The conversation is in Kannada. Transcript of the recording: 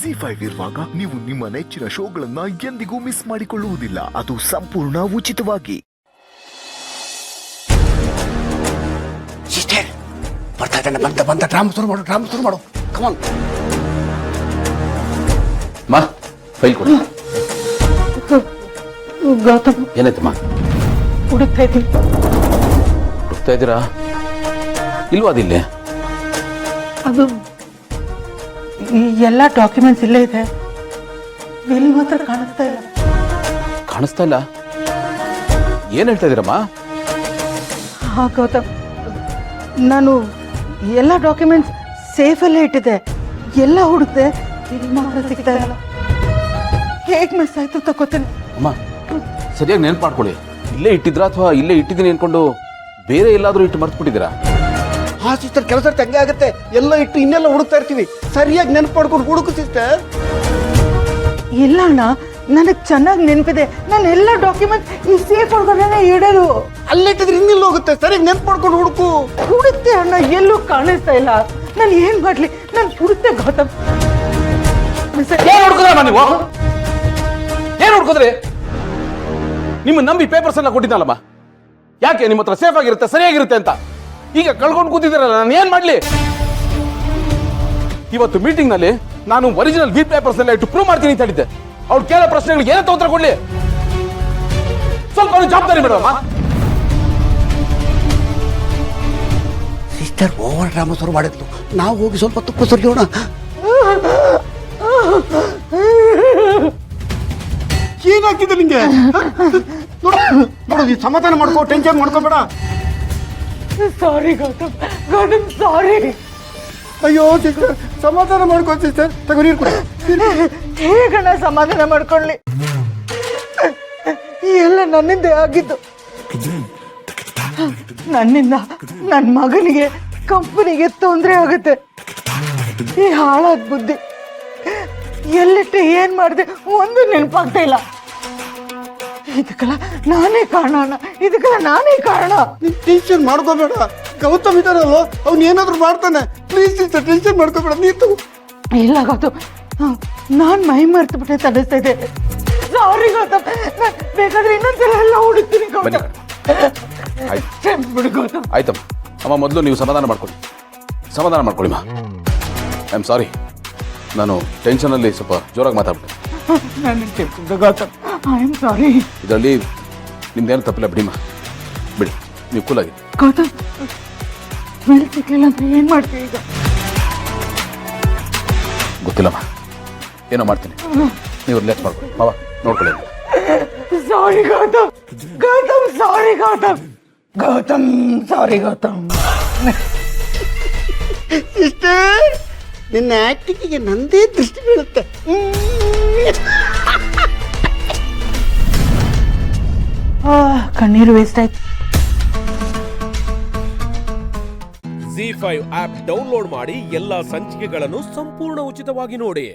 ZEE5 ಇರುವಾಗ ನೀವು ನಿಮ್ಮ ನೆಚ್ಚಿನ ಶೋಗಳನ್ನ ಎಂದಿಗೂ ಮಿಸ್ ಮಾಡಿಕೊಳ್ಳುವುದಿಲ್ಲ. ಅದು ಸಂಪೂರ್ಣ ಉಚಿತವಾಗಿ. ಸಿಸ್ಟರ್ ಬರ್ತಾ ಇದ್ದಾನೆ, ಬಂದ ಡ್ರಾಮಾ ಶುರು ಮಾಡು ಕಮಾನ್. ಮಾ ಫೈಲ್ ಕೊಡಿ. ಗೌತಮ್, ಏನಾಯ್ತಮ್ಮ? ಹುಡುಕ್ತಾ ಇದ್ದೀರಾ? ಇಲ್ವಾ ಅದಿಲ್ಲೇ? ಅದು ಎಲ್ಲ ಡಾಕ್ಯುಮೆಂಟ್ಸ್ ಇಲ್ಲೇ ಇದೆ, ವಿಲ್ ಮಾತ್ರ ಕಾಣಿಸ್ತಾ ಇಲ್ಲ. ಕಾಣಿಸ್ತಾ ಇಲ್ಲ? ಏನ್ ಹೇಳ್ತಾ ಇದೀರಮ್ಮ? ಹಾ ಗೌತಮ್, ನಾನು ಎಲ್ಲ ಡಾಕ್ಯುಮೆಂಟ್ಸ್ ಸೇಫಲ್ಲೇ ಇಟ್ಟಿದ್ದೆ, ಎಲ್ಲ ಹುಡುಕ್ದೆ, ವಿಲ್ ಮಾತ್ರ ಸಿಗ್ತಾ ಇಲ್ಲ. ಹೇಗೆ ಮಿಸ್ ಆಯ್ತು ತಗೋತೇನೆ. ಅಮ್ಮ ಸರಿಯಾಗಿ ನೆನ್ಪು ಮಾಡ್ಕೊಳ್ಳಿ. ಇಲ್ಲೇ ಇಟ್ಟಿದ್ರಾ ಅಥವಾ ಇಲ್ಲೇ ಇಟ್ಟಿದ್ದೀನಿ ಅನ್ಕೊಂಡು ಬೇರೆ ಎಲ್ಲಾದ್ರೂ ಇಟ್ಟು ಮರ್ತ್ಬಿಟ್ಟಿದ್ದೀರಾ? ಹಾ ಸಿಸ್ಟರ್, ಕೆಲಸ ತಂಗೆ ಆಗುತ್ತೆ. ಎಲ್ಲ ಇಟ್ಟು ಇನ್ನೆಲ್ಲ ಹುಡುಕ್ತಾ ಇರ್ತೀವಿ, ಸರಿಯಾಗಿ ನೆನಪು ಮಾಡ್ಕೊಂಡು ಹುಡುಕು ಸಿಸ್ಟರ್. ಇಲ್ಲ ಅಣ್ಣ, ನನಗೆ ಚೆನ್ನಾಗಿ ನೆನಪಿದೆ. ನಾನು ಎಲ್ಲ ಡಾಕ್ಯುಮೆಂಟ್ಸ್ ಈ ಸೇಫ್ ಒಳಗಡೆ ಇಡೋದು. ಅಲ್ಲಿಟ್ಟಿದ್ರೆ ಇನ್ನೆಲ್ಲ ಹೋಗುತ್ತೆ, ಸರಿಯಾಗಿ ನೆನಪು ಮಾಡ್ಕೊಂಡು ಹುಡುಕ್ತೆ ಅಣ್ಣ, ಎಲ್ಲೂ ಕಾಣಿಸ್ತಾ ಇಲ್ಲ. ನಾನು ಏನ್ ಮಾಡ್ಲಿ? ನಾನು ಹುಡುಕ್ತೆ ಗೌತಮ್. ಏನ್ ಹುಡ್ಕೋದ್ರಮ್ಮ ನೀವು? ಏನ್ ಹುಡ್ಕೋದ್ರಿ? ನಿಮ್ಮ ನಂಬಿ ಪೇಪರ್ಸ್ ಎಲ್ಲ ಕೊಟ್ಟಿದ್ದಲ್ಲಮ್ಮ, ಯಾಕೆ ನಿಮ್ಮ ಹತ್ರ ಸೇಫ್ ಆಗಿರುತ್ತೆ, ಸರಿಯಾಗಿರುತ್ತೆ ಅಂತ ಈಗ ಕಳ್ಕೊಂಡು ಕೂತಿದ್ದೀರಲ್ಲ, ನಾನು ಏನ್ ಮಾಡ್ಲಿ? ಇವತ್ತು ಮೀಟಿಂಗ್ ನಲ್ಲಿ ನಾನು ಒರಿಜಿನಲ್ ವಿಲ್ ಪೇಪರ್ಸ್ ಎಲ್ಲ ಇಟ್ಟು ಪ್ರೂವ್ ಮಾಡ್ತೀನಿ ಅಂತ ಹೇಳಿದ್ದೆ. ಅವ್ರು ಕೇಳೋ ಪ್ರಶ್ನೆಗಳಿಗೆ ಏನಂತ ಉತ್ತರ ಕೊಡ್ಲಿ? ಸ್ವಲ್ಪ ಜವಾಬ್ದಾರಿ ಮೇಡಮ್. ಸಿಸ್ಟರ್ ಓವರ್ ಡ್ರಾಮಾ ಶುರು ಮಾಡಿದ್ಲು, ನಾವು ಹೋಗಿ ಸ್ವಲ್ಪ ತುಪ್ಪ ಸುರಿಯೋಣ. ಏನಾಗ್ತಿದೆ ನಿಂಗೆ? ನೋಡು, ಸಮಾಧಾನ ಮಾಡ್ಕೋ, ಟೆನ್ಷನ್ ಮಾಡ್ಕೋಬೇಡ. ಸಾರಿ ಗೌತಮ್, ಗೌತಮ್ ಸಾರಿ. ಅಯ್ಯೋ ಸಿಸ್ಟರ್, ಸಮಾಧಾನ ಮಾಡ್ಕೋ ಸಿಸ್ಟರ್. ತಗೋ ನೀರು ಕೊಡಿ. ಹೇಗಣ್ಣ ಸಮಾಧಾನ ಮಾಡ್ಕೊಳ್ಳಿ? ಎಲ್ಲ ನನ್ನಿಂದ ಆಗಿದ್ದು. ನನ್ನಿಂದ ನನ್ನ ಮಗನಿಗೆ, ಕಂಪನಿಗೆ ತೊಂದರೆ ಆಗುತ್ತೆ. ಈ ಹಾಳಾದ ಬುದ್ಧಿ ಎಲ್ಲಿಟ್ಟು ಏನ್ ಮಾಡಿದೆ ಒಂದು ನೆನಪಾಗ್ತಾ ಇಲ್ಲ. ಇದಕ್ಕೆಲ್ಲ ನಾನೇ ಕಾರಣ ಅಣ್ಣ, ಇದಕ್ಕೆಲ್ಲ ನಾನೇ ಕಾರಣ. ನೀನ್ ಟೆನ್ಷನ್ ಮಾಡ್ಕೋಬೇಡ. ಗೌತಮ್ ಇದ್ದಾರಲ್ವ, ಅವ್ನು ಏನಾದ್ರು ಮಾಡ್ತಾನೆ. ಪ್ಲೀಸ್ ಸಿಸ್ಟರ್, ಟೆನ್ಷನ್ ಮಾಡ್ಕೋಬೇಡ. ನೀತು ಇಲ್ಲ ಗೌತಮ್, ನಾನ್ ಮೈ ಮರ್ತು ಬಿಟ್ಟೆ ಅನಿಸ್ತಾ ಇದೆ. ಸಾರಿ ಗೌತಮ್, ಬೇಕಾದ್ರೆ ಇನ್ನೊಂದ್ಸಲ ಎಲ್ಲ ಹುಡುಕ್ತೀನಿ ಗೌತಮ್. ಗೌತಮ್ ಆಯ್ತಮ್ಮ, ಅಮ್ಮ ಮೊದಲು ನೀವು ಸಮಾಧಾನ ಮಾಡ್ಕೊಳ್ಳಿ ಮಾ. ಐ ಆಮ್ ಸಾರಿ, ನಾನು ಟೆನ್ಷನಲ್ಲಿ ಸ್ವಲ್ಪ ಜೋರಾಗಿ ಮಾತಾಡ್ಬಿಟ್ಟೆ. Gautam, I am sorry. ಇದರಲ್ಲಿ ನಿಮ್ದೇನು ತಪ್ಪಿಲ್ಲ ಬಿಡಿಮ್ಮ, ಬಿಡಿ, ನೀವು ಕೂಲಾಗಿ. ಗೌತಮ್, ಮೇಲೆ ಸಿಕ್ಕಿಲ್ಲ ಅಂತ ಏನ್ ಮಾಡ್ತೀವಿ ಈಗ? ಗೊತ್ತಿಲ್ಲಮ್ಮ, ಏನೋ ಮಾಡ್ತೀನಿ, ನೀವು ಲೇಟ್ ಮಾಡ್ಕೊಳ್ಳಿ. ಮಾವ ನೋಡ್ಕೊಳ್ಳಿ. ಸಾರಿ ಗೌತಮ್, ಗೌತಮ್ ಸಾರಿ ಗೌತಮ್, ಗೌತಮ್ ಸಾರಿ ಗೌತಮ್. ಸಿಸ್ಟರ್, ನಿನ್ನ ಆಕ್ಟಿಂಗಿಗೆ ನಂದೇ ದೃಷ್ಟಿ ಬೀಳುತ್ತೆ. ಕಣ್ಣೀರು ವೇಸ್ಟ್ ಆಯ್ತು. ZEE5 ಆಪ್ ಡೌನ್ಲೋಡ್ ಮಾಡಿ ಎಲ್ಲಾ ಸಂಚಿಕೆಗಳನ್ನು ಸಂಪೂರ್ಣ ಉಚಿತವಾಗಿ ನೋಡಿ.